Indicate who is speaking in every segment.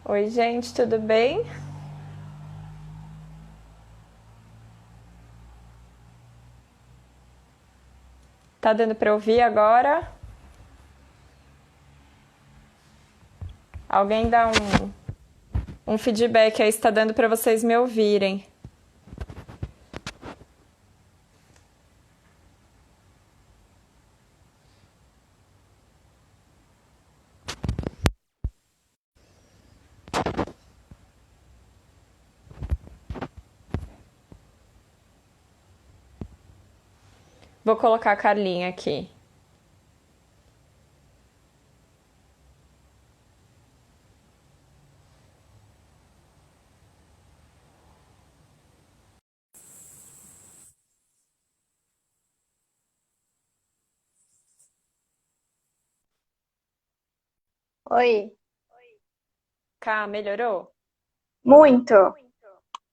Speaker 1: Oi, gente, tudo bem? Tá dando para ouvir agora? Alguém dá um feedback aí se tá dando para vocês me ouvirem. Vou colocar a Carlinha aqui.
Speaker 2: Oi,
Speaker 1: Cá, melhorou?
Speaker 2: muito.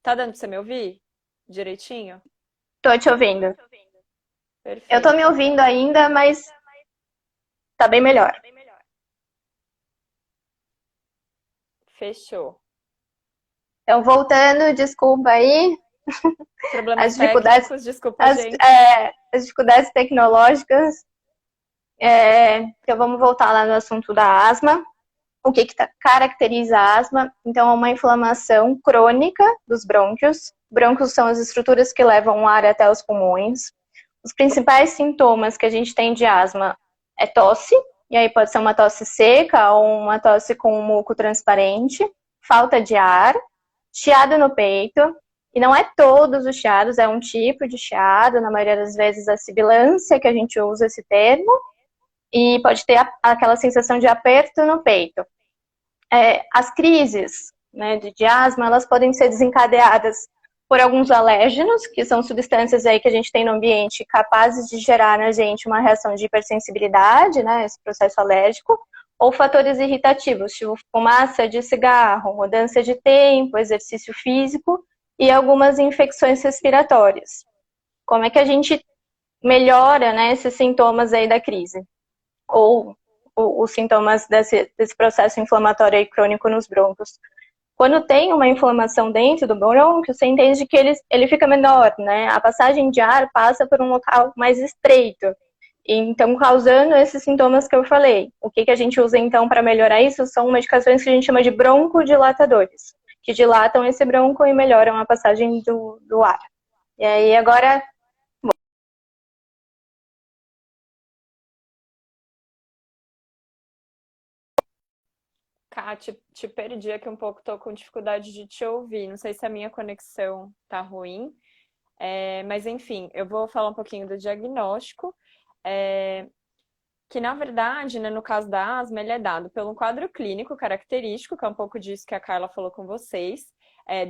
Speaker 1: Tá dando pra você me ouvir? Direitinho?
Speaker 2: Tô te ouvindo. Eu tô me
Speaker 1: Perfeito.
Speaker 2: ouvindo ainda, mas tá bem melhor.
Speaker 1: Fechou.
Speaker 2: Então, voltando, desculpa aí,
Speaker 1: Problemas
Speaker 2: as dificuldades,
Speaker 1: técnicos, desculpa,
Speaker 2: as,
Speaker 1: gente.
Speaker 2: as dificuldades tecnológicas. Então, vamos voltar lá no assunto da asma. O que caracteriza a asma? Então, é uma inflamação crônica dos brônquios. Brônquios são as estruturas que levam o ar até os pulmões. Os principais sintomas que a gente tem de asma é tosse, e aí pode ser uma tosse seca ou uma tosse com um muco transparente, falta de ar, chiado no peito, e não é todos os chiados, é um tipo de chiado, na maioria das vezes a sibilância, que a gente usa esse termo, e pode ter aquela sensação de aperto no peito. As crises, né, de asma, elas podem ser desencadeadas por alguns alérgenos, que são substâncias aí que a gente tem no ambiente capazes de gerar na gente uma reação de hipersensibilidade, né, esse processo alérgico, ou fatores irritativos, tipo fumaça de cigarro, mudança de tempo, exercício físico e algumas infecções respiratórias. Como é que a gente melhora, né, esses sintomas aí da crise? Ou os sintomas desse processo inflamatório aí crônico nos brônquios. Quando tem uma inflamação dentro do brônquio, você entende que ele fica menor, né? A passagem de ar passa por um local mais estreito. Então, causando esses sintomas que eu falei. O que a gente usa, então, para melhorar isso são medicações que a gente chama de broncodilatadores, que dilatam esse bronco e melhoram a passagem do ar. E aí, agora,
Speaker 1: Cá, te perdi aqui um pouco, tô com dificuldade de te ouvir. Não sei se a minha conexão tá ruim. Mas enfim, eu vou falar um pouquinho do diagnóstico, é, que na verdade, né, no caso da asma, ele é dado pelo quadro clínico característico, que é um pouco disso que a Carla falou com vocês,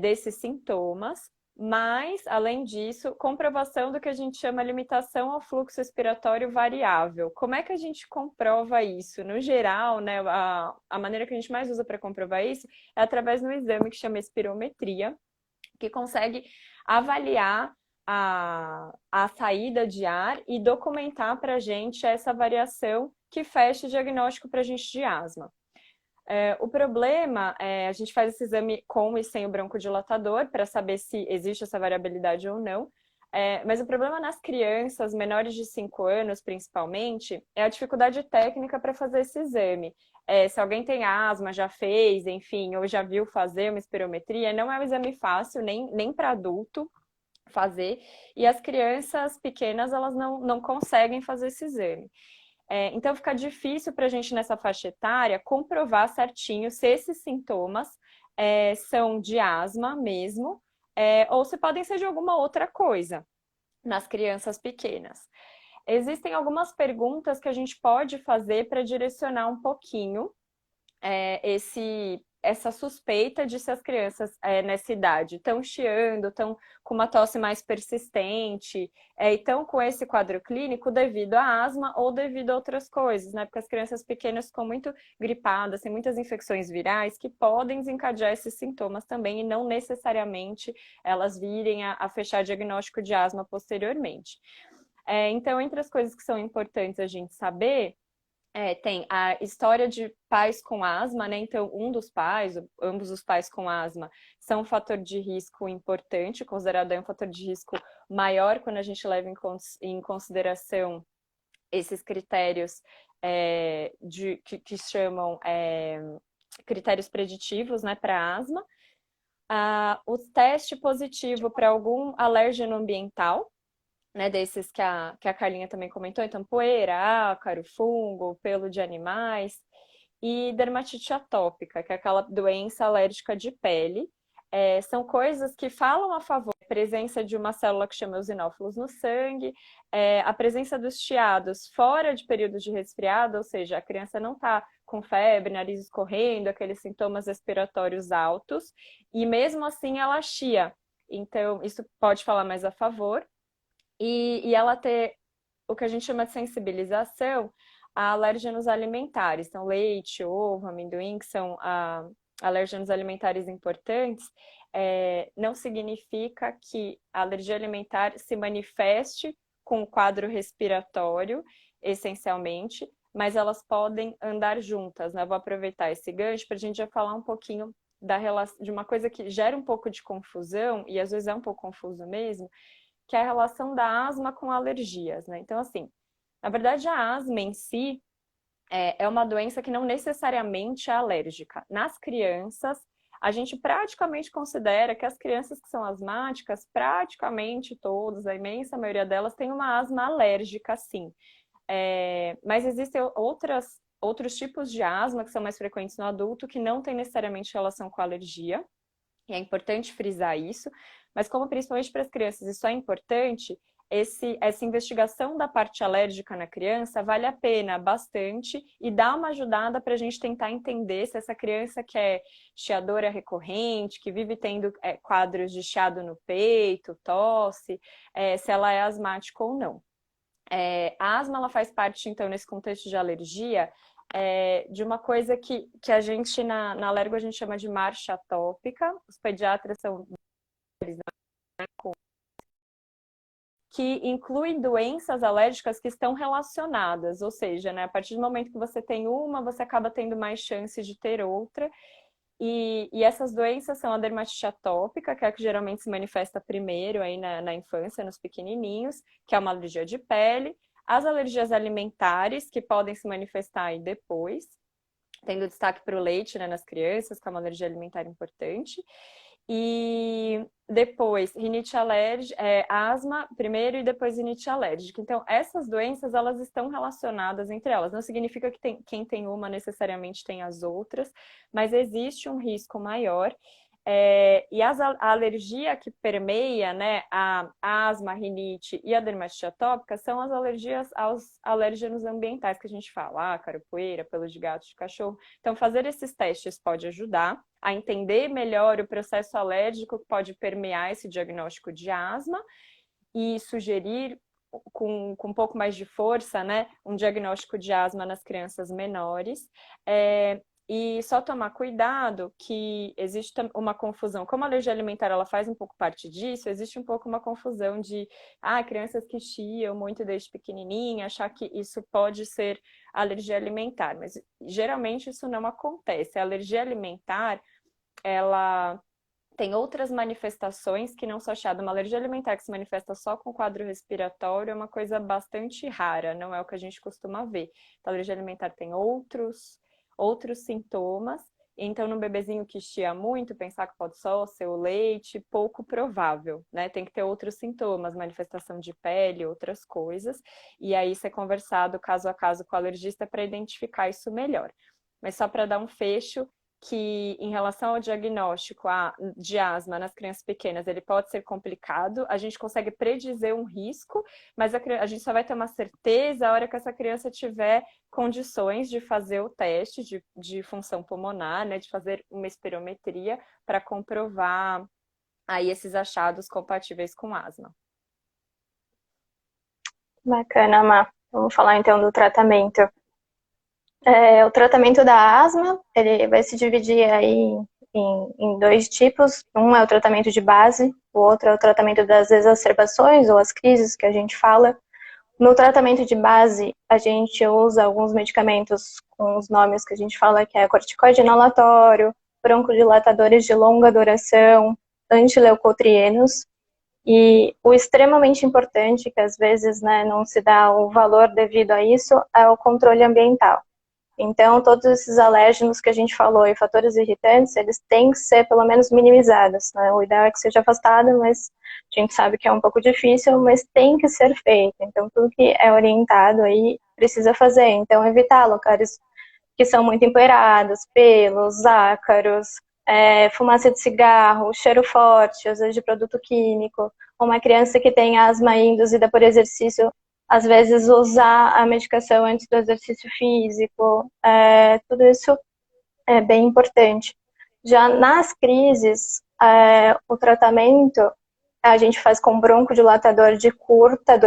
Speaker 1: desses sintomas, mas, além disso, comprovação do que a gente chama limitação ao fluxo expiratório variável. Como é que a gente comprova isso? No geral, né, a maneira que a gente mais usa para comprovar isso é através de um exame que chama espirometria, que consegue avaliar a saída de ar e documentar para a gente essa variação que fecha o diagnóstico para a gente de asma. O problema é a gente faz esse exame com e sem o broncodilatador para saber se existe essa variabilidade ou não. Mas o problema nas crianças menores de 5 anos, principalmente, é a dificuldade técnica para fazer esse exame. Se alguém tem asma, já fez, enfim, ou já viu fazer uma espirometria, não é um exame fácil, nem para adulto fazer, e as crianças pequenas, elas não conseguem fazer esse exame. Então fica difícil para a gente nessa faixa etária comprovar certinho se esses sintomas são de asma mesmo, ou se podem ser de alguma outra coisa nas crianças pequenas. Existem algumas perguntas que a gente pode fazer para direcionar um pouquinho essa suspeita de se as crianças nessa idade estão chiando, estão com uma tosse mais persistente, e estão com esse quadro clínico devido à asma ou devido a outras coisas, né? Porque as crianças pequenas ficam muito gripadas, têm muitas infecções virais que podem desencadear esses sintomas também e não necessariamente elas virem a fechar diagnóstico de asma posteriormente. Então, entre as coisas que são importantes a gente saber Tem a história de pais com asma, né? Então, um dos pais, ambos os pais com asma, são um fator de risco importante, considerado aí um fator de risco maior quando a gente leva em consideração esses critérios que chamam critérios preditivos, né, para asma. O teste positivo para algum alérgeno ambiental, né, desses que a Carlinha também comentou, então poeira, ácaro, fungo, pelo de animais, e dermatite atópica, que é aquela doença alérgica de pele. São coisas que falam a favor da presença de uma célula que chama eosinófilos no sangue, a presença dos chiados fora de períodos de resfriado, ou seja, a criança não está com febre, nariz escorrendo, aqueles sintomas respiratórios altos, e mesmo assim ela chia. Então, isso pode falar mais a favor. E ela ter o que a gente chama de sensibilização a alérgenos alimentares. Então, leite, ovo, amendoim, que são alérgenos alimentares importantes, não significa que a alergia alimentar se manifeste com o quadro respiratório, essencialmente, mas elas podem andar juntas, né? Eu vou aproveitar esse gancho para a gente já falar um pouquinho de uma coisa que gera um pouco de confusão, e às vezes é um pouco confuso mesmo, que é a relação da asma com alergias, né? Então, assim, na verdade, a asma em si é uma doença que não necessariamente é alérgica. Nas crianças, a gente praticamente considera que as crianças que são asmáticas, praticamente todas, a imensa maioria delas, tem uma asma alérgica, sim. Mas existem outros tipos de asma que são mais frequentes no adulto que não têm necessariamente relação com a alergia. E é importante frisar isso, mas como principalmente para as crianças isso é importante, essa investigação da parte alérgica na criança vale a pena bastante e dá uma ajudada para a gente tentar entender se essa criança que é chiadora recorrente, que vive tendo quadros de chiado no peito, tosse, se ela é asmática ou não. A asma ela faz parte, então, nesse contexto de alergia, de uma coisa que a gente, na alergo, a gente chama de marcha atópica. Os pediatras são que inclui doenças alérgicas que estão relacionadas, ou seja, né, a partir do momento que você tem uma, você acaba tendo mais chances de ter outra. E essas doenças são a dermatite atópica, que é a que geralmente se manifesta primeiro aí na infância, nos pequenininhos, que é uma alergia de pele. As alergias alimentares, que podem se manifestar aí depois, tendo destaque para o leite, né, nas crianças, que é uma alergia alimentar importante. E depois, rinite alérgica, asma primeiro e depois rinite alérgica. Então, essas doenças, elas estão relacionadas entre elas. Não significa que quem tem uma necessariamente tem as outras, mas existe um risco maior. E a alergia que permeia, né, a asma, a rinite e a dermatite atópica são as alergias aos alérgenos ambientais que a gente fala, ácaro, poeira, pelos de gato, de cachorro. Então, fazer esses testes pode ajudar a entender melhor o processo alérgico que pode permear esse diagnóstico de asma e sugerir com um pouco mais de força, né, um diagnóstico de asma nas crianças menores. E só tomar cuidado que existe uma confusão. Como a alergia alimentar ela faz um pouco parte disso, existe um pouco uma confusão de crianças que chiam muito desde pequenininha, achar que isso pode ser alergia alimentar. Mas geralmente isso não acontece. A alergia alimentar, ela tem outras manifestações que não só chiado. Uma alergia alimentar que se manifesta só com quadro respiratório é uma coisa bastante rara, não é o que a gente costuma ver. Então, a alergia alimentar tem outros sintomas. Então, no bebezinho que chia muito, pensar que pode só ser o leite, pouco provável, né? Tem que ter outros sintomas, manifestação de pele, outras coisas. E aí, ser conversado caso a caso com o alergista para identificar isso melhor. Mas só para dar um fecho, que em relação ao diagnóstico de asma nas crianças pequenas, ele pode ser complicado, a gente consegue predizer um risco, mas a gente só vai ter uma certeza a hora que essa criança tiver condições de fazer o teste de função pulmonar, né, de fazer uma espirometria para comprovar aí esses achados compatíveis com asma.
Speaker 2: Bacana, Má. Vamos falar então do tratamento. O tratamento da asma, ele vai se dividir aí em dois tipos. Um é o tratamento de base, o outro é o tratamento das exacerbações ou as crises que a gente fala. No tratamento de base, a gente usa alguns medicamentos com os nomes que a gente fala que é corticoide inalatório, broncodilatadores de longa duração, antileucotrienos. E o extremamente importante, que às vezes, né, não se dá o valor devido a isso, é o controle ambiental. Então, todos esses alérgenos que a gente falou e fatores irritantes, eles têm que ser pelo menos minimizados, né? O ideal é que seja afastado, mas a gente sabe que é um pouco difícil, mas tem que ser feito. Então, tudo que é orientado aí precisa fazer. Então, evitar locais que são muito empoeirados, pelos, ácaros, fumaça de cigarro, cheiro forte, às vezes de produto químico. Uma criança que tem asma induzida por exercício, às vezes usar a medicação antes do exercício físico, tudo isso é bem importante. Já nas crises, o tratamento a gente faz com broncodilatador de curta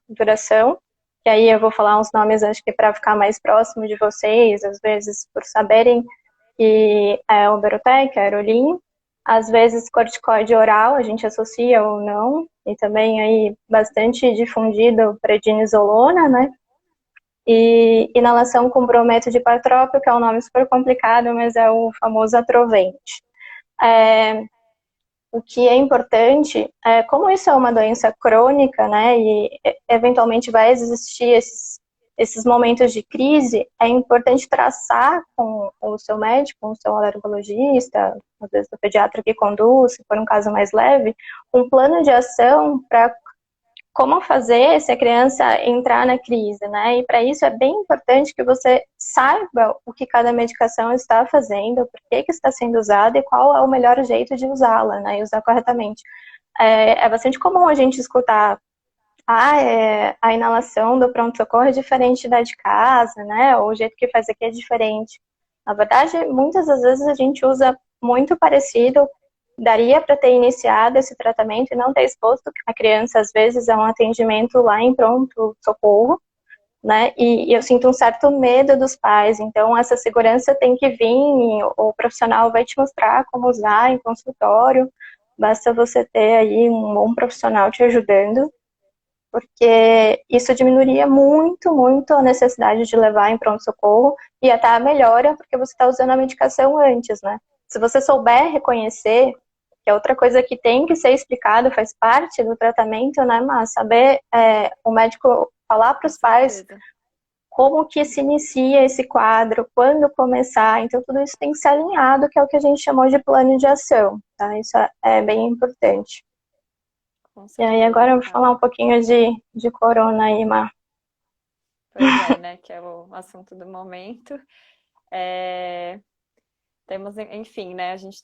Speaker 2: duração, que aí eu vou falar uns nomes, acho que para ficar mais próximo de vocês, às vezes por saberem que é o Berotec, a Aerolim, às vezes corticoide oral, a gente associa ou não, e também aí bastante difundido prednisolona, né? E inalação com brometo de partrópio, que é um nome super complicado, mas é o famoso atrovente. O que é importante, como isso é uma doença crônica, né, e eventualmente vai existir esses momentos de crise, é importante traçar com o seu médico, com o seu alergologista, às vezes o pediatra que conduz, se for um caso mais leve, um plano de ação para como fazer se a criança entrar na crise, né? E para isso é bem importante que você saiba o que cada medicação está fazendo, por que está sendo usada e qual é o melhor jeito de usá-la, né? E usar corretamente. É bastante comum a gente escutar a inalação do pronto-socorro é diferente da de casa, né? Ou o jeito que faz aqui é diferente. Na verdade, muitas das vezes a gente usa muito parecido. Daria para ter iniciado esse tratamento e não ter exposto a criança, às vezes, a um atendimento lá em pronto-socorro, né? E eu sinto um certo medo dos pais, então essa segurança tem que vir, o profissional vai te mostrar como usar em consultório, basta você ter aí um bom profissional te ajudando, porque isso diminuiria muito, muito a necessidade de levar em pronto-socorro e até a melhora, porque você está usando a medicação antes, né? Se você souber reconhecer, que é outra coisa que tem que ser explicado, faz parte do tratamento, né, mas saber o médico falar para os pais como que se inicia esse quadro, quando começar, então tudo isso tem que ser alinhado, que é o que a gente chamou de plano de ação, tá? Isso é bem importante. E aí agora eu vou falar um pouquinho de corona aí, Mar.
Speaker 1: Pois é, né? Que é o assunto do momento. Temos, enfim, né? A gente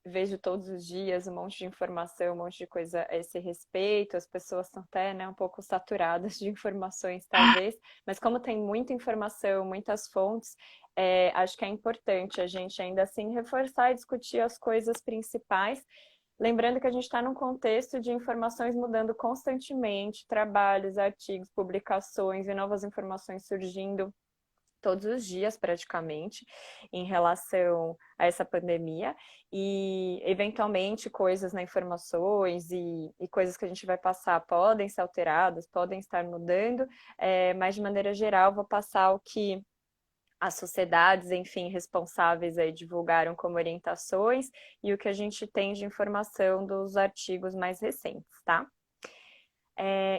Speaker 1: vejo todos os dias um monte de informação, um monte de coisa a esse respeito. As pessoas estão até, né, um pouco saturadas de informações, talvez. Mas como tem muita informação, muitas fontes, acho que é importante a gente ainda assim reforçar e discutir as coisas principais. Lembrando que a gente está num contexto de informações mudando constantemente, trabalhos, artigos, publicações e novas informações surgindo todos os dias praticamente em relação a essa pandemia e eventualmente coisas nas informações e coisas que a gente vai passar podem ser alteradas, podem estar mudando, mas de maneira geral vou passar o que as sociedades, enfim, responsáveis aí divulgaram como orientações e o que a gente tem de informação dos artigos mais recentes, tá?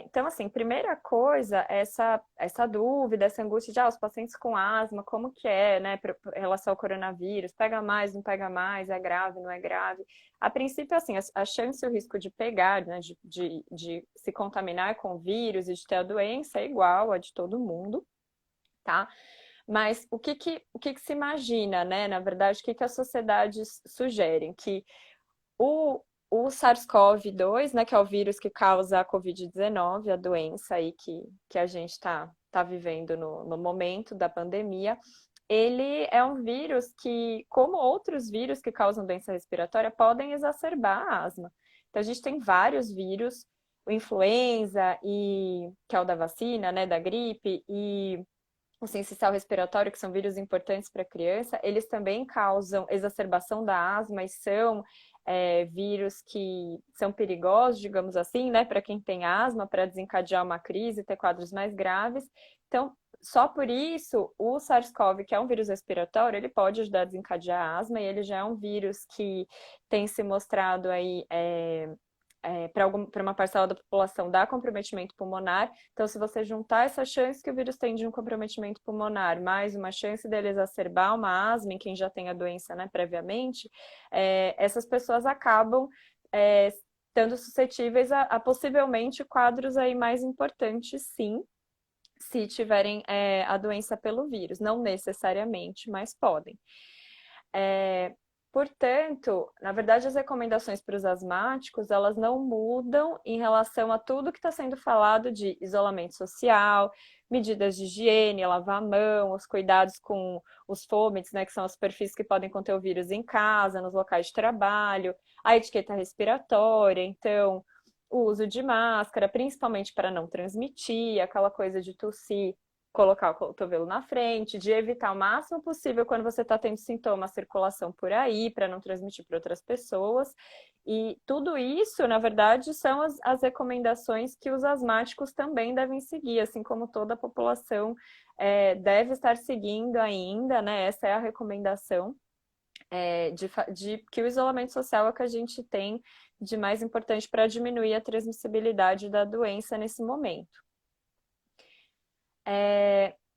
Speaker 1: Então, assim, primeira coisa, essa dúvida, essa angústia de os pacientes com asma, como que é, né, em relação ao coronavírus, pega mais, não pega mais, é grave, não é grave? A princípio, assim, a chance e o risco de pegar, né, de se contaminar com o vírus e de ter a doença é igual a de todo mundo, tá? Mas o que se imagina, né, na verdade, o que as sociedades sugerem? Que o SARS-CoV-2, né, que é o vírus que causa a Covid-19, a doença aí que a gente tá vivendo no momento da pandemia, ele é um vírus que, como outros vírus que causam doença respiratória, podem exacerbar a asma. Então, a gente tem vários vírus, o influenza, que é o da vacina, né, da gripe, e o sincicial respiratório, que são vírus importantes para a criança, eles também causam exacerbação da asma e são vírus que são perigosos, digamos assim, né, para quem tem asma, para desencadear uma crise, ter quadros mais graves. Então, só por isso, o SARS-CoV, que é um vírus respiratório, ele pode ajudar a desencadear a asma, e ele já é um vírus que tem se mostrado aí para uma parcela da população dar comprometimento pulmonar. Então, se você juntar essa chance que o vírus tem de um comprometimento pulmonar, mais uma chance dele exacerbar uma asma em quem já tem a doença, né, previamente, essas pessoas acabam estando suscetíveis a possivelmente quadros aí mais importantes, sim, se tiverem a doença pelo vírus. Não necessariamente, mas podem. Portanto, na verdade, as recomendações para os asmáticos, elas não mudam em relação a tudo que está sendo falado de isolamento social, medidas de higiene, lavar a mão, os cuidados com os fomites, né, que são as superfícies que podem conter o vírus em casa, nos locais de trabalho, a etiqueta respiratória, então, o uso de máscara, principalmente para não transmitir, aquela coisa de tossir, colocar o cotovelo na frente, de evitar o máximo possível quando você está tendo sintomas, circulação por aí, para não transmitir para outras pessoas. E tudo isso, na verdade, são as recomendações que os asmáticos também devem seguir, assim como toda a população deve estar seguindo ainda, né? Essa é a recomendação de que o isolamento social é o que a gente tem de mais importante para diminuir a transmissibilidade da doença nesse momento.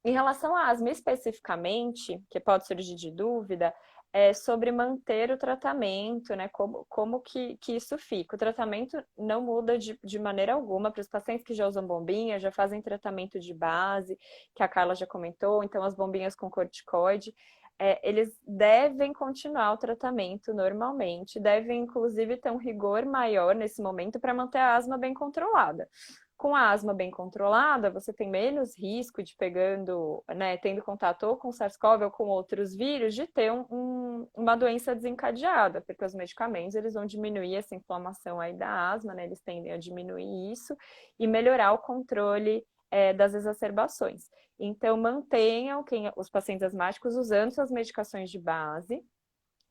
Speaker 1: Em relação à asma especificamente, que pode surgir de dúvida, é sobre manter o tratamento, né? Como que isso fica. O tratamento não muda de maneira alguma para os pacientes que já usam bombinha, já fazem tratamento de base, que a Carla já comentou, então as bombinhas com corticoide. Eles devem continuar o tratamento normalmente, devem inclusive ter um rigor maior nesse momento para manter a asma bem controlada. Com a asma bem controlada, você tem menos risco de pegando, né, tendo contato ou com SARS-CoV ou com outros vírus, de ter uma doença desencadeada, porque os medicamentos eles vão diminuir essa inflamação aí da asma, né, eles tendem a diminuir isso e melhorar o controle das exacerbações. Então, mantenham os pacientes asmáticos usando suas medicações de base,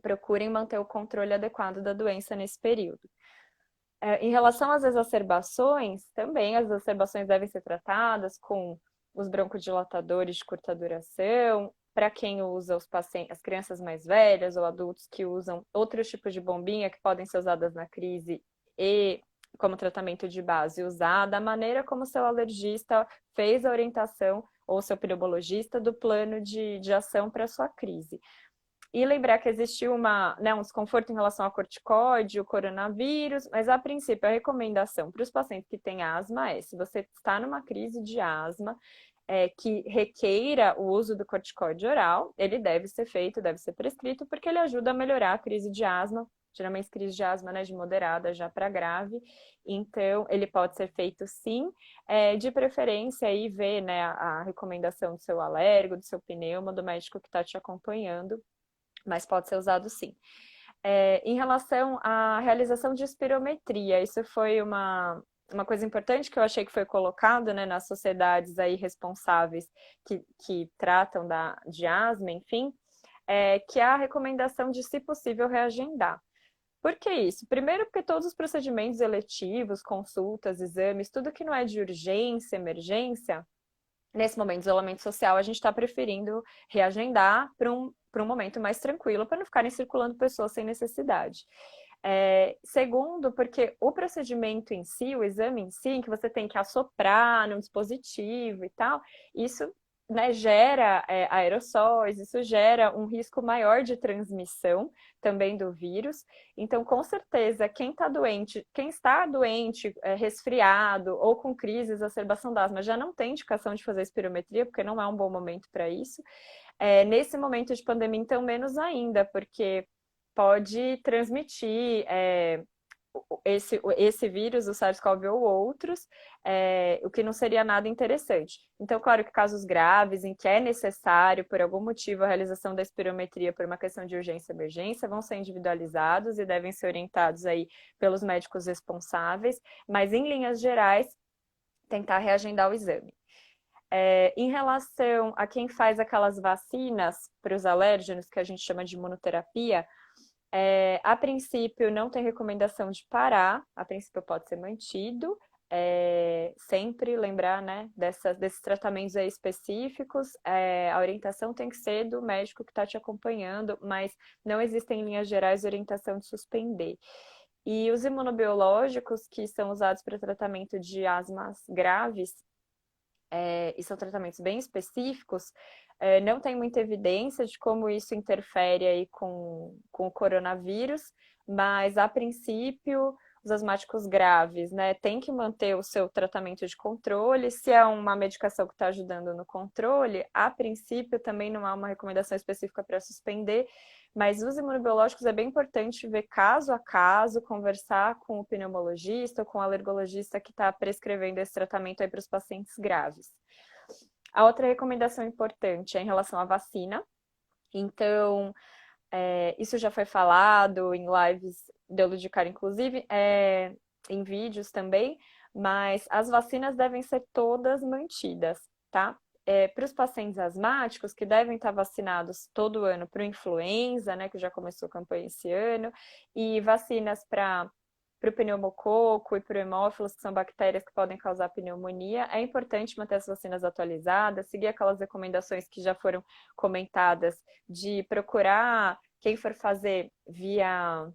Speaker 1: procurem manter o controle adequado da doença nesse período. Em relação às exacerbações, também as exacerbações devem ser tratadas com os broncodilatadores de curta duração, para quem usa as crianças mais velhas ou adultos que usam outros tipos de bombinha que podem ser usadas na crise e como tratamento de base, usar da maneira como seu alergista fez a orientação ou seu pneumologista do plano de ação para a sua crise. E lembrar que existiu um desconforto em relação ao corticoide, o coronavírus, mas a princípio a recomendação para os pacientes que têm asma é, se você está numa crise de asma que requeira o uso do corticoide oral, ele deve ser feito, deve ser prescrito, porque ele ajuda a melhorar a crise de asma, geralmente crise de asma, né, de moderada já para grave, então ele pode ser feito sim, de preferência aí ver, né, a recomendação do seu alérgico, do seu pneuma, do médico que está te acompanhando, mas pode ser usado sim. Em relação à realização de espirometria, isso foi uma coisa importante que eu achei que foi colocado, né, nas sociedades aí responsáveis que tratam de asma, enfim, que é a recomendação de, se possível, reagendar. Por que isso? Primeiro, porque todos os procedimentos eletivos, consultas, exames, tudo que não é de urgência, emergência, nesse momento de isolamento social, a gente está preferindo reagendar para um momento mais tranquilo, para não ficarem circulando pessoas sem necessidade. Segundo, porque o procedimento em si, o exame em si, em que você tem que assoprar num dispositivo e tal, isso, né, gera aerossóis, isso gera um risco maior de transmissão também do vírus. Então, com certeza, quem está doente, resfriado ou com crise, exacerbação da asma, já não tem indicação de fazer espirometria, porque não é um bom momento para isso. Nesse momento de pandemia, então, menos ainda, porque pode transmitir esse vírus, o SARS-CoV ou outros, o que não seria nada interessante. Então, claro que casos graves em que é necessário, por algum motivo, a realização da espirometria por uma questão de urgência e emergência, vão ser individualizados e devem ser orientados aí pelos médicos responsáveis, mas em linhas gerais, tentar reagendar o exame. Em relação a quem faz aquelas vacinas para os alérgenos, que a gente chama de imunoterapia, A princípio, não tem recomendação de parar, a princípio pode ser mantido. Sempre lembrar, né, desses tratamentos aí específicos, a orientação tem que ser do médico que está te acompanhando, mas não existem em linhas gerais orientação de suspender. E os imunobiológicos que são usados para tratamento de asmas graves, e são tratamentos bem específicos, não tem muita evidência de como isso interfere aí com o coronavírus, mas a princípio os asmáticos graves, né, tem que manter o seu tratamento de controle. Se é uma medicação que está ajudando no controle, a princípio também não há uma recomendação específica para suspender, mas os imunobiológicos é bem importante ver caso a caso, conversar com o pneumologista ou com o alergologista que está prescrevendo esse tratamento aí para os pacientes graves. A outra recomendação importante é em relação à vacina. Então, isso já foi falado em lives de Ludicar, inclusive, em vídeos também, mas as vacinas devem ser todas mantidas, tá? Para os pacientes asmáticos, que devem estar vacinados todo ano para o influenza, né, que já começou a campanha esse ano, e vacinas para o pneumococo e para o hemófilos, que são bactérias que podem causar pneumonia. É importante manter as vacinas atualizadas, seguir aquelas recomendações que já foram comentadas, de procurar, quem for fazer via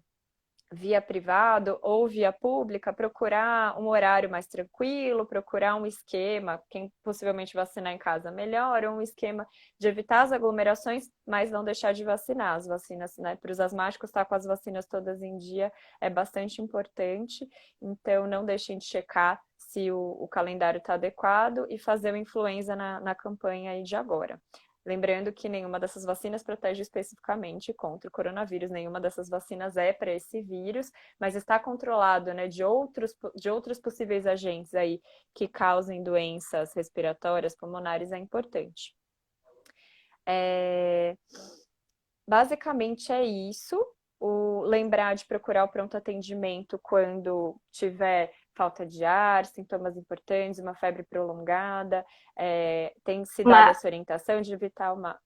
Speaker 1: privado ou via pública, procurar um horário mais tranquilo, procurar um esquema, quem possivelmente vacinar em casa melhor, ou um esquema de evitar as aglomerações, mas não deixar de vacinar. As vacinas, né, para os asmáticos, estar com as vacinas todas em dia é bastante importante, então não deixem de checar se o calendário está adequado e fazer o influenza na campanha aí de agora. Lembrando que nenhuma dessas vacinas protege especificamente contra o coronavírus, nenhuma dessas vacinas é para esse vírus, mas está controlado, né, de outros possíveis agentes aí que causem doenças respiratórias, pulmonares, é importante. Basicamente é isso. Lembrar de procurar o pronto atendimento quando tiver falta de ar, sintomas importantes, uma febre prolongada, tem se dado essa orientação de evitar uma...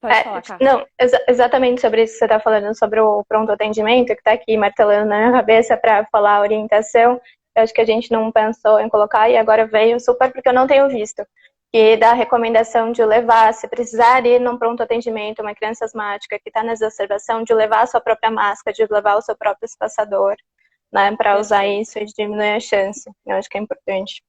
Speaker 1: Pode falar, Cá.
Speaker 2: Não, exatamente sobre isso que você está falando, sobre o pronto atendimento, que está aqui martelando na minha cabeça para falar a orientação. Eu acho que a gente não pensou em colocar e agora veio super porque eu não tenho visto. Que dá a recomendação de levar, se precisar ir num pronto atendimento, uma criança asmática que está na exacerbação, de levar a sua própria máscara, de levar o seu próprio espaçador, né, para usar isso e diminuir a chance. Eu acho que é importante.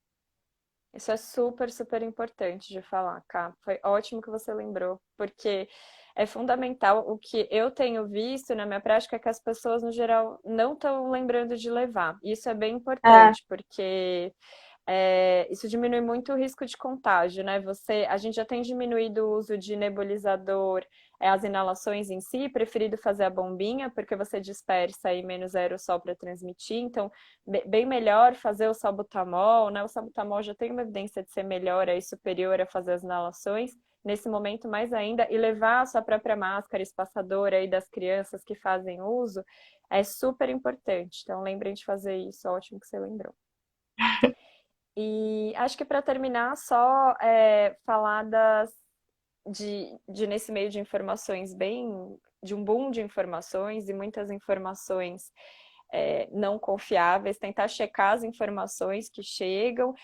Speaker 1: Isso é super, super importante de falar, Cá. Foi ótimo que você lembrou, porque é fundamental. O que eu tenho visto na minha prática é que as pessoas, no geral, não estão lembrando de levar. Isso é bem importante, porque isso diminui muito o risco de contágio, né? A gente já tem diminuído o uso de nebulizador, as inalações em si, preferido fazer a bombinha, porque você dispersa aí menos aerossol para transmitir, então bem melhor fazer o salbutamol, né? O salbutamol já tem uma evidência de ser melhor e superior a fazer as inalações, nesse momento mais ainda, e levar a sua própria máscara espaçadora aí das crianças que fazem uso, é super importante. Então lembrem de fazer isso, ótimo que você lembrou. E acho que para terminar, só falar de nesse meio de informações de um boom de informações e muitas informações não confiáveis, tentar checar as informações que chegam,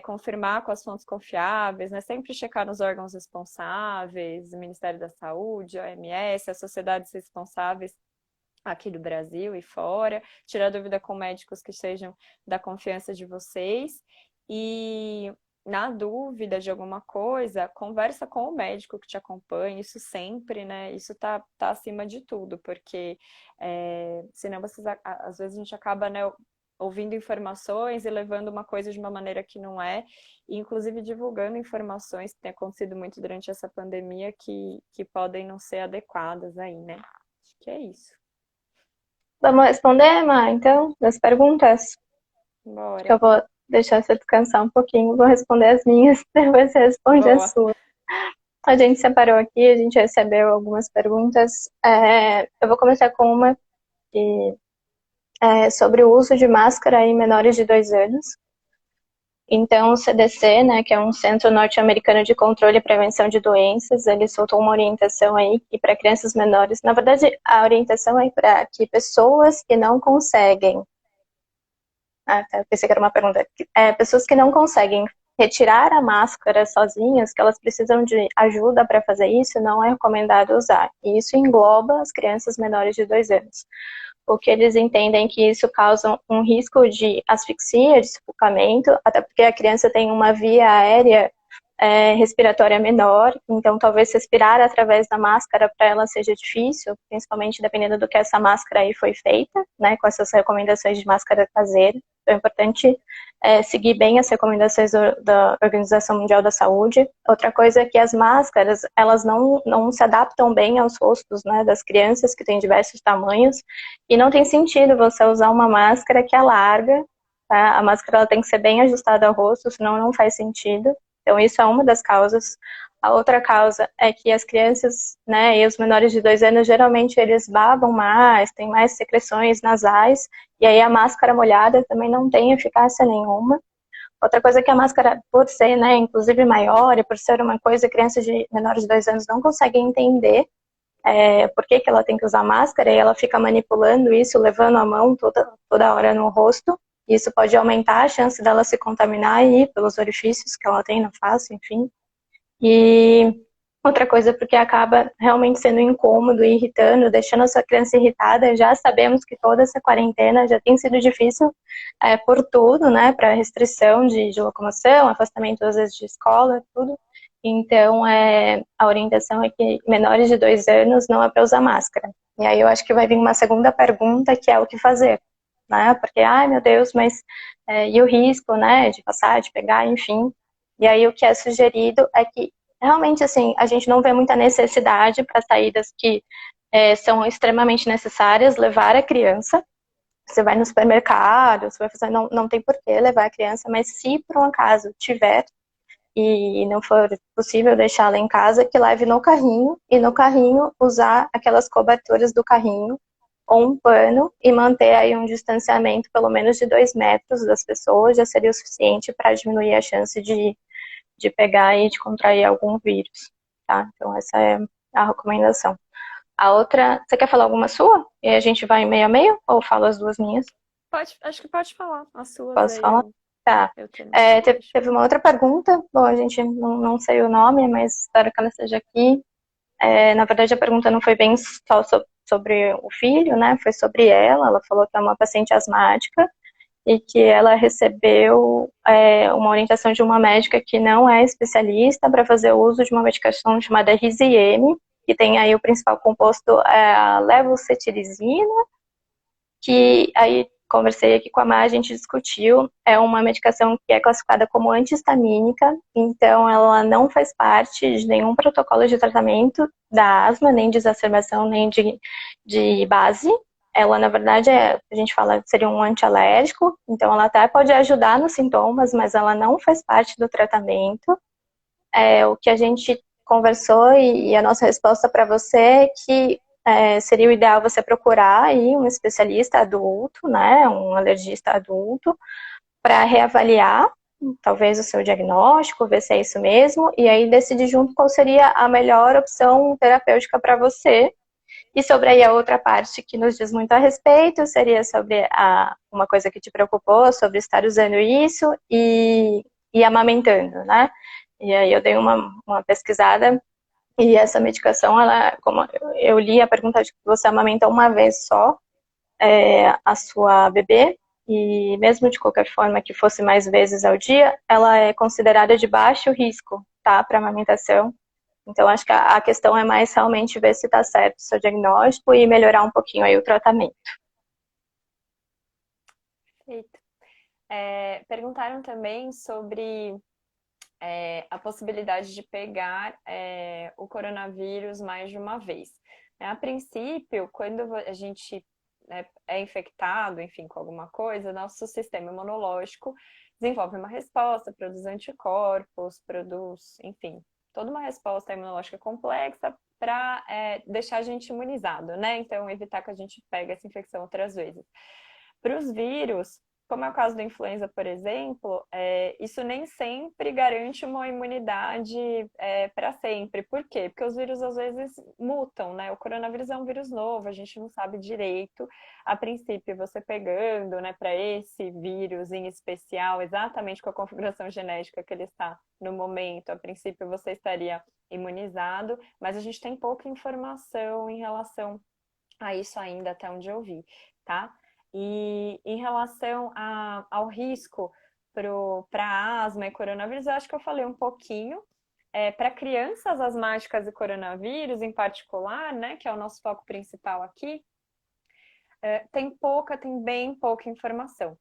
Speaker 1: confirmar com as fontes confiáveis, né? Sempre checar nos órgãos responsáveis, o Ministério da Saúde, a OMS, as sociedades responsáveis aqui do Brasil e fora, tirar dúvida com médicos que sejam da confiança de vocês. E na dúvida de alguma coisa, conversa com o médico que te acompanha, isso sempre, né? Isso tá acima de tudo, porque senão às vezes a gente acaba, né, ouvindo informações e levando uma coisa de uma maneira que não é, e inclusive divulgando informações que tem acontecido muito durante essa pandemia que podem não ser adequadas aí, né? Acho que é isso.
Speaker 2: Vamos responder, Má, então, das perguntas?
Speaker 1: Bora.
Speaker 2: Que eu vou deixar você descansar um pouquinho, vou responder as minhas, depois você responde as suas. A gente separou aqui, a gente recebeu algumas perguntas. Eu vou começar com uma que sobre o uso de máscara em menores de 2 anos. Então, o CDC, né, que é um Centro Norte-Americano de Controle e Prevenção de Doenças, ele soltou uma orientação aí que para crianças menores, na verdade, a orientação é para que pessoas que não conseguem, eu pensei que era uma pergunta, pessoas que não conseguem retirar a máscara sozinhas, que elas precisam de ajuda para fazer isso, não é recomendado usar. E isso engloba as crianças menores de 2 anos. Porque eles entendem que isso causa um risco de asfixia, de sufocamento, até porque a criança tem uma via aérea respiratória menor, então talvez respirar através da máscara para ela seja difícil, principalmente dependendo do que essa máscara aí foi feita, né, com essas recomendações de máscara caseira. Então é importante seguir bem as recomendações da Organização Mundial da Saúde. Outra coisa é que as máscaras, elas não se adaptam bem aos rostos, né, das crianças, que têm diversos tamanhos, e não tem sentido você usar uma máscara que é larga, tá? A máscara ela tem que ser bem ajustada ao rosto, senão não faz sentido. Então, isso é uma das causas. A outra causa é que as crianças, né, e os menores de 2 anos, geralmente eles babam mais, têm mais secreções nasais, e aí a máscara molhada também não tem eficácia nenhuma. Outra coisa é que a máscara, por ser, né, inclusive maior, e por ser uma coisa que crianças de menores de 2 anos não conseguem entender por que ela tem que usar máscara, e ela fica manipulando isso, levando a mão toda hora no rosto. Isso pode aumentar a chance dela se contaminar aí pelos orifícios que ela tem na face, enfim. E outra coisa, porque acaba realmente sendo incômodo e irritando, deixando a sua criança irritada. Já sabemos que toda essa quarentena já tem sido difícil por tudo, né? Para restrição de locomoção, afastamento às vezes de escola, tudo. Então, a orientação é que menores de 2 anos não é para usar máscara. E aí eu acho que vai vir uma segunda pergunta, que é o que fazer, né? Porque, ai meu Deus, mas e o risco, né, de passar, de pegar, enfim. E aí o que é sugerido é que realmente, assim, a gente não vê muita necessidade para saídas que são extremamente necessárias, levar a criança. Você vai no supermercado, você vai fazer, não tem por que levar a criança, mas se por um acaso tiver e não for possível deixá-la em casa, que leve no carrinho, e no carrinho usar aquelas coberturas do carrinho ou um pano e manter aí um distanciamento pelo menos de 2 metros das pessoas, já seria o suficiente para diminuir a chance de pegar e de contrair algum vírus, tá? Então essa é a recomendação. A outra, você quer falar alguma sua? E a gente vai meio a meio, ou falo as duas minhas?
Speaker 1: Acho que pode falar. As suas
Speaker 2: Posso
Speaker 1: aí
Speaker 2: falar? Tá.
Speaker 1: eu também.
Speaker 2: Teve uma outra pergunta, bom, a gente não sei o nome, mas espero que ela esteja aqui. Na verdade, a pergunta não foi bem só sobre o filho, né? Foi sobre ela. Ela falou que é uma paciente asmática e que ela recebeu uma orientação de uma médica que não é especialista para fazer uso de uma medicação chamada Rizieme, que tem aí o principal composto a levocetirizina, que aí conversei aqui com a Má, a gente discutiu, é uma medicação que é classificada como antihistamínica, então ela não faz parte de nenhum protocolo de tratamento da asma, nem de exacerbação, nem de base. Ela, na verdade, a gente fala que seria um antialérgico, então ela até pode ajudar nos sintomas, mas ela não faz parte do tratamento. O que a gente conversou e a nossa resposta para você é que seria o ideal você procurar aí um especialista adulto, né, um alergista adulto, para reavaliar talvez o seu diagnóstico, ver se é isso mesmo, e aí decidir junto qual seria a melhor opção terapêutica para você. E sobre aí a outra parte que nos diz muito a respeito, seria sobre uma coisa que te preocupou, sobre estar usando isso e amamentando, né? E aí eu dei uma pesquisada e essa medicação, ela, como eu li a pergunta de que você amamenta uma vez só a sua bebê, e mesmo de qualquer forma que fosse mais vezes ao dia, ela é considerada de baixo risco, tá, para amamentação. Então, acho que a questão é mais realmente ver se está certo o seu diagnóstico e melhorar um pouquinho aí o tratamento.
Speaker 1: Perfeito. Perguntaram também sobre a possibilidade de pegar o coronavírus mais de uma vez. A princípio, quando a gente é infectado, enfim, com alguma coisa, nosso sistema imunológico desenvolve uma resposta, produz anticorpos, produz, enfim, toda uma resposta imunológica complexa para deixar a gente imunizado, né? Então, evitar que a gente pegue essa infecção outras vezes. Para os vírus, como é o caso da influenza, por exemplo, isso nem sempre garante uma imunidade para sempre. Por quê? Porque os vírus às vezes mutam, né? O coronavírus é um vírus novo, a gente não sabe direito. A princípio, você pegando, né, para esse vírus em especial, exatamente com a configuração genética que ele está no momento, a princípio você estaria imunizado, mas a gente tem pouca informação em relação a isso ainda, até onde eu vi, tá? E em relação ao risco para asma e coronavírus, eu acho que eu falei um pouquinho. Para crianças asmáticas e coronavírus, em particular, né, que é o nosso foco principal aqui, tem bem pouca informação.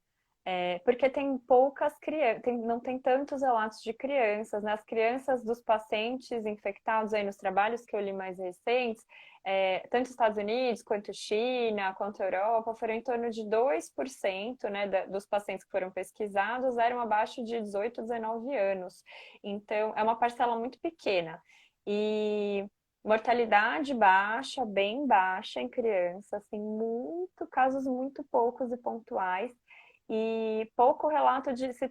Speaker 1: Porque tem poucas crianças, não tem tantos relatos de crianças, né? As crianças dos pacientes infectados aí nos trabalhos que eu li mais recentes, tanto Estados Unidos, quanto China, quanto Europa, foram em torno de 2%, né, dos pacientes que foram pesquisados eram abaixo de 18, 19 anos. Então, é uma parcela muito pequena. E mortalidade baixa, bem baixa em crianças, assim, casos muito poucos e pontuais, e pouco relato de se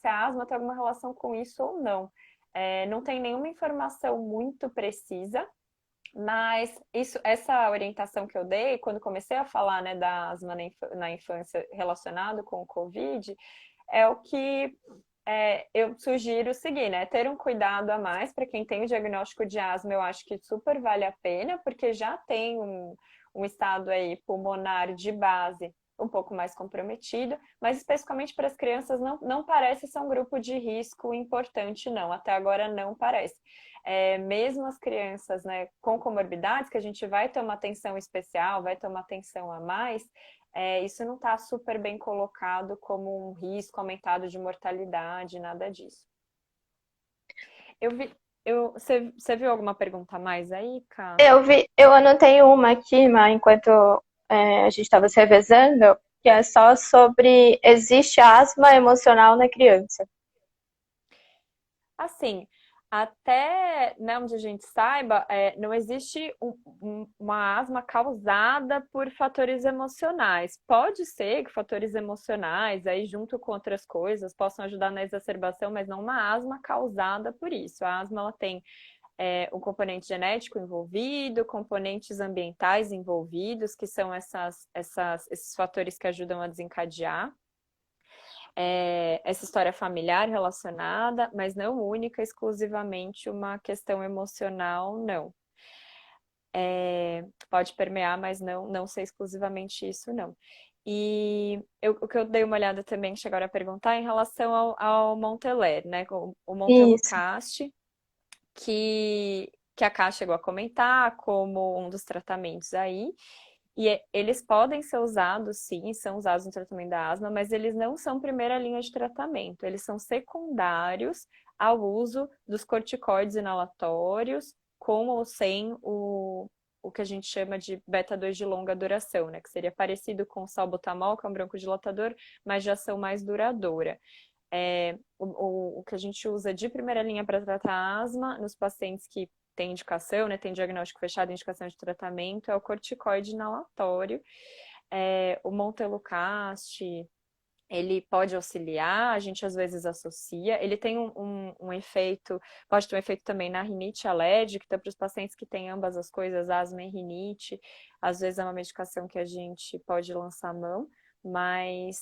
Speaker 1: a asma tem alguma relação com isso ou não. Não tem nenhuma informação muito precisa, mas essa orientação que eu dei, quando comecei a falar, né, da asma na infância relacionado com o Covid, é o que eu sugiro seguir, né? Ter um cuidado a mais para quem tem o diagnóstico de asma, eu acho que super vale a pena, porque já tem um estado aí pulmonar de base um pouco mais comprometido, mas especificamente para as crianças não parece ser um grupo de risco importante, não. Até agora não parece. Mesmo as crianças, né, com comorbidades, que a gente vai ter uma atenção especial, vai ter uma atenção a mais, isso não está super bem colocado como um risco aumentado de mortalidade, nada disso. Eu vi, você viu alguma pergunta a mais aí, Ká?
Speaker 2: Eu anotei uma aqui, mas enquanto a gente estava se revezando, que é só sobre existe asma emocional na criança.
Speaker 1: Assim, até, né, onde a gente saiba, não existe uma asma causada por fatores emocionais. Pode ser que fatores emocionais, aí junto com outras coisas, possam ajudar na exacerbação, mas não uma asma causada por isso. A asma, ela tem um componente genético envolvido, componentes ambientais envolvidos, que são esses fatores que ajudam a desencadear essa história familiar relacionada, mas não única, exclusivamente uma questão emocional, não. Pode permear, mas não ser exclusivamente isso, não. E o que eu dei uma olhada também, que chegaram a perguntar, em relação ao Monteler, né? O
Speaker 2: Isso.
Speaker 1: Montelukast, que a Ká chegou a comentar como um dos tratamentos aí. E eles podem ser usados, sim, são usados no tratamento da asma, mas eles não são primeira linha de tratamento, eles são secundários ao uso dos corticoides inalatórios, com ou sem o que a gente chama de beta-2 de longa duração, né? Que seria parecido com o salbutamol, que é um broncodilatador, mas de ação mais duradoura. O que a gente usa de primeira linha para tratar asma nos pacientes que têm indicação, né, tem diagnóstico fechado, indicação de tratamento, é o corticoide inalatório. O Montelukast, ele pode auxiliar, a gente às vezes associa, ele tem um efeito, pode ter um efeito também na rinite alérgica, então para os pacientes que têm ambas as coisas, asma e rinite, às vezes é uma medicação que a gente pode lançar a mão, mas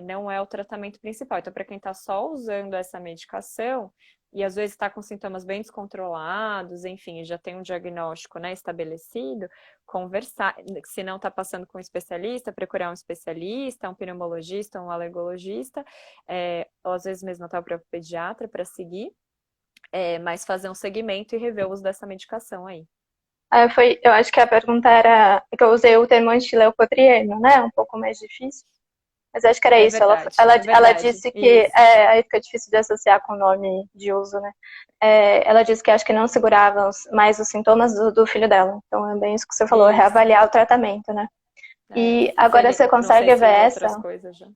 Speaker 1: não é o tratamento principal. Então, para quem está só usando essa medicação, e às vezes está com sintomas bem descontrolados, enfim, já tem um diagnóstico, né, estabelecido, conversar, se não está passando com um especialista, procurar um especialista, um pneumologista, um alergologista, ou às vezes mesmo até o próprio pediatra para seguir, mas fazer um segmento e rever o uso dessa medicação aí.
Speaker 2: Eu acho que a pergunta era que eu usei o termo antileucotrieno, né? Um pouco mais difícil. Mas acho que era isso.
Speaker 1: É
Speaker 2: Ela
Speaker 1: verdade,
Speaker 2: disse que
Speaker 1: isso.
Speaker 2: aí fica difícil de associar com o nome de uso, né? Ela disse que acho que não segurava mais os sintomas do filho dela. Então é bem isso que você falou,
Speaker 1: Isso.
Speaker 2: reavaliar o tratamento, né? E agora você
Speaker 1: Não sei
Speaker 2: consegue
Speaker 1: se
Speaker 2: ver
Speaker 1: usou
Speaker 2: essa?
Speaker 1: outras coisas já.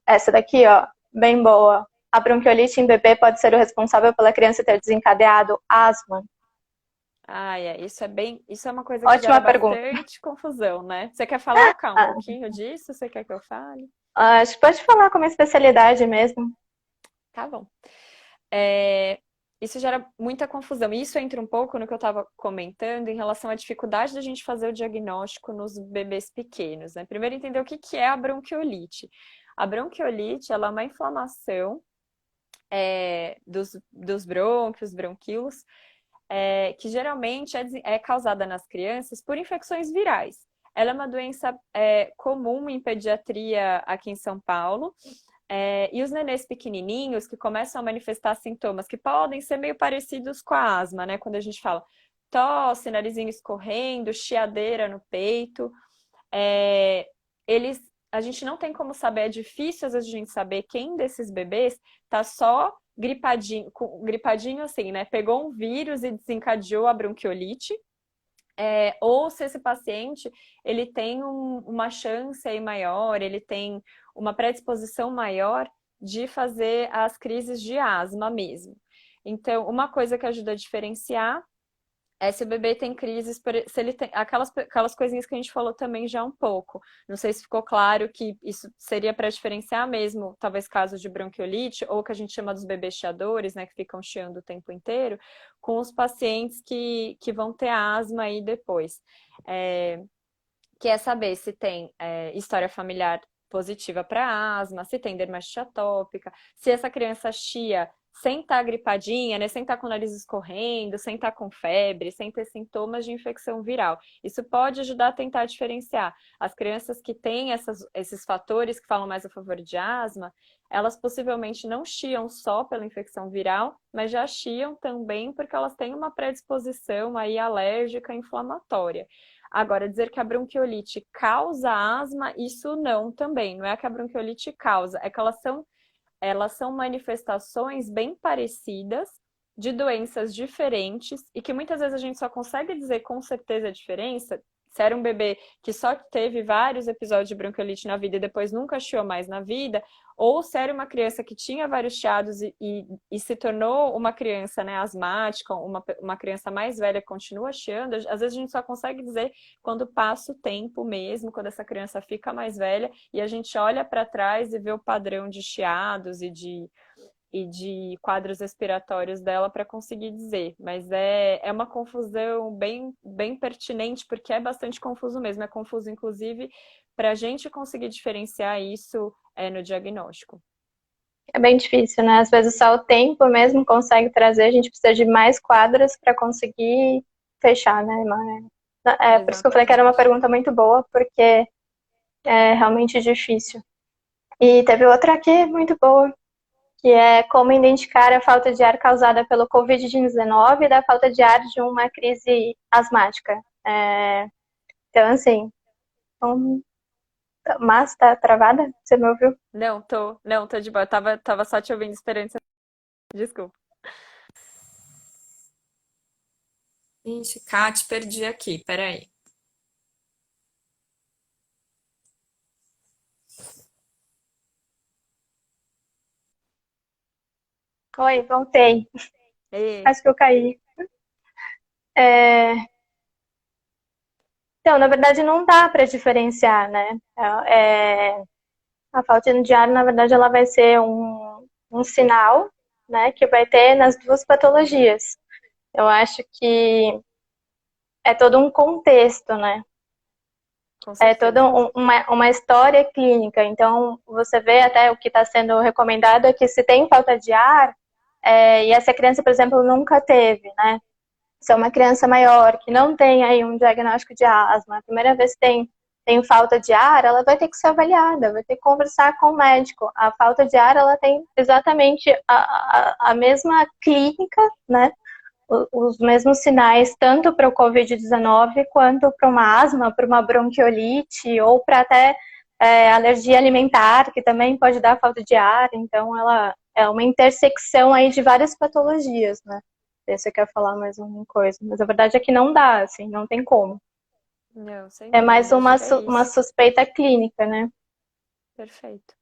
Speaker 2: Essa daqui, ó, bem boa. A bronquiolite em bebê pode ser o responsável pela criança ter desencadeado asma.
Speaker 1: Isso é uma coisa que gera
Speaker 2: Ótima pergunta.
Speaker 1: bastante confusão, né? Você quer falar, Cá, um
Speaker 2: Ah,
Speaker 1: pouquinho disso? Você quer que eu fale?
Speaker 2: acho que pode falar como especialidade mesmo.
Speaker 1: Tá bom. É, isso gera muita confusão. E isso entra um pouco no que eu estava comentando em relação à dificuldade da gente fazer o diagnóstico nos bebês pequenos, né? Primeiro entender o que que é a bronquiolite. A bronquiolite, ela é uma inflamação dos brônquios, bronquíolos, que geralmente é causada nas crianças por infecções virais. Ela é uma doença comum em pediatria aqui em São Paulo. E os nenês pequenininhos que começam a manifestar sintomas que podem ser meio parecidos com a asma, né? Quando a gente fala tosse, narizinho escorrendo, chiadeira no peito, é, a gente não tem como saber, é difícil às vezes a gente saber quem desses bebês tá só gripadinho, gripadinho assim, né? Pegou um vírus e desencadeou a bronquiolite, ou se esse paciente ele tem uma chance aí maior, ele tem uma predisposição maior de fazer as crises de asma mesmo. Então, uma coisa que ajuda a diferenciar é se o bebê tem crises, se ele tem aquelas coisinhas que a gente falou também já um pouco. Não sei se ficou claro que isso seria para diferenciar mesmo, talvez casos de bronquiolite, ou que a gente chama dos bebês chiadores, né, que ficam chiando o tempo inteiro, com os pacientes que vão ter asma aí depois. É, que é saber se tem história familiar positiva para asma, se tem dermatite atópica, se essa criança chia sem estar gripadinha, né, sem estar com o nariz escorrendo, sem estar com febre, sem ter sintomas de infecção viral. Isso pode ajudar a tentar diferenciar. As crianças que têm esses fatores que falam mais a favor de asma, elas possivelmente não chiam só pela infecção viral, mas já chiam também porque elas têm uma predisposição aí alérgica inflamatória. Agora, dizer que a bronquiolite causa asma, isso não também. Não é que a bronquiolite causa, é que elas são manifestações bem parecidas de doenças diferentes e que muitas vezes a gente só consegue dizer com certeza a diferença se era um bebê que só teve vários episódios de bronquiolite na vida e depois nunca chiou mais na vida, ou se era uma criança que tinha vários chiados e se tornou uma criança, né, asmática, uma criança mais velha que continua chiando, às vezes a gente só consegue dizer quando passa o tempo mesmo, quando essa criança fica mais velha e a gente olha para trás e vê o padrão de chiados e de quadros respiratórios dela para conseguir dizer. Mas é uma confusão bem, bem pertinente, porque é bastante confuso mesmo. É confuso, inclusive, para a gente conseguir diferenciar isso no diagnóstico.
Speaker 2: É bem difícil, né? Às vezes só o tempo mesmo consegue trazer, a gente precisa de mais quadras para conseguir fechar, né? É por isso que eu falei que era uma
Speaker 1: Exatamente.
Speaker 2: pergunta muito boa, porque é realmente difícil. E teve outra aqui muito boa, que é como identificar a falta de ar causada pelo Covid-19 e da falta de ar de uma crise asmática. Então, assim, um... mas tá travada? Você me ouviu?
Speaker 1: Não, tô de boa. Eu tava só te ouvindo esperando você. Desculpa. Ixi, Kat, perdi aqui, peraí.
Speaker 2: Oi, voltei.
Speaker 1: Ê,
Speaker 2: Acho que eu caí. É, Então, na verdade, não dá para diferenciar, né? A falta de ar, na verdade, ela vai ser um sinal, né, que vai ter nas duas patologias. Eu acho que é todo um contexto, né?
Speaker 1: com
Speaker 2: É toda
Speaker 1: certeza.
Speaker 2: uma história clínica. Então, você vê até o que está sendo recomendado é que se tem falta de ar, e essa criança, por exemplo, nunca teve, né? Se é uma criança maior que não tem aí um diagnóstico de asma, a primeira vez que tem falta de ar, ela vai ter que ser avaliada, vai ter que conversar com o médico. A falta de ar, ela tem exatamente a mesma clínica, né? Os mesmos sinais, tanto para o Covid-19 quanto para uma asma, para uma bronquiolite ou para até alergia alimentar, que também pode dar falta de ar. Então, ela é uma intersecção aí de várias patologias, né? Se você quer falar mais uma coisa. Mas a verdade é que não dá, assim, não tem como.
Speaker 1: Não, sem
Speaker 2: É mais
Speaker 1: dúvidas. É
Speaker 2: uma
Speaker 1: isso.
Speaker 2: suspeita clínica, né?
Speaker 1: Perfeito.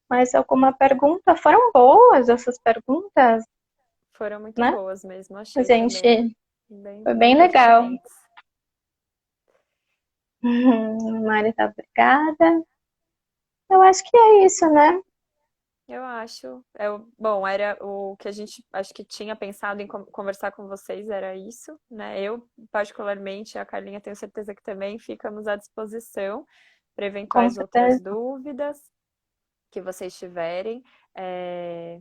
Speaker 2: Mais alguma pergunta? Foram boas essas perguntas?
Speaker 1: Foram muito
Speaker 2: né?
Speaker 1: boas mesmo,
Speaker 2: A
Speaker 1: achei também.
Speaker 2: gente
Speaker 1: Bem,
Speaker 2: foi
Speaker 1: bem
Speaker 2: bem legal.
Speaker 1: pertinentes.
Speaker 2: Mari, tá obrigada. Eu acho que é isso, né?
Speaker 1: Eu acho. Bom, era o que a gente acho que tinha pensado em conversar com vocês, era isso, né? Eu, particularmente, a Carlinha, tenho certeza que também ficamos à disposição para
Speaker 2: Com
Speaker 1: eventuais outras
Speaker 2: certeza.
Speaker 1: dúvidas que vocês tiverem. É,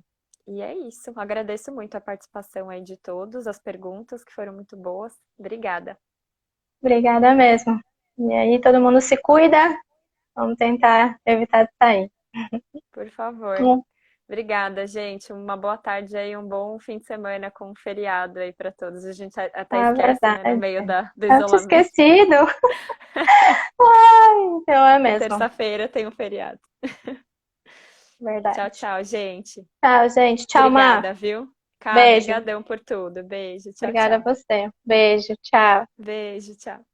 Speaker 1: E é isso. Agradeço muito a participação aí de todos, as perguntas que foram muito boas. Obrigada,
Speaker 2: Obrigada mesmo. E aí, todo mundo se cuida. Vamos tentar evitar de sair.
Speaker 1: por favor. Obrigada, gente. Uma boa tarde aí, um bom fim de semana com um feriado aí para todos. A gente até
Speaker 2: É
Speaker 1: esquece, né, no
Speaker 2: verdade.
Speaker 1: meio do
Speaker 2: Eu tinha
Speaker 1: isolamento.
Speaker 2: esquecido. Ai, então é mesmo.
Speaker 1: Terça-feira tem um feriado. Tchau,
Speaker 2: Verdade.
Speaker 1: tchau, gente.
Speaker 2: Tchau, gente. Tchau, Má.
Speaker 1: Obrigada, viu? Cá,
Speaker 2: Beijo.
Speaker 1: brigadão por tudo. Beijo, tchau,
Speaker 2: Obrigada a
Speaker 1: tchau.
Speaker 2: você. Beijo. Tchau.
Speaker 1: Beijo, tchau.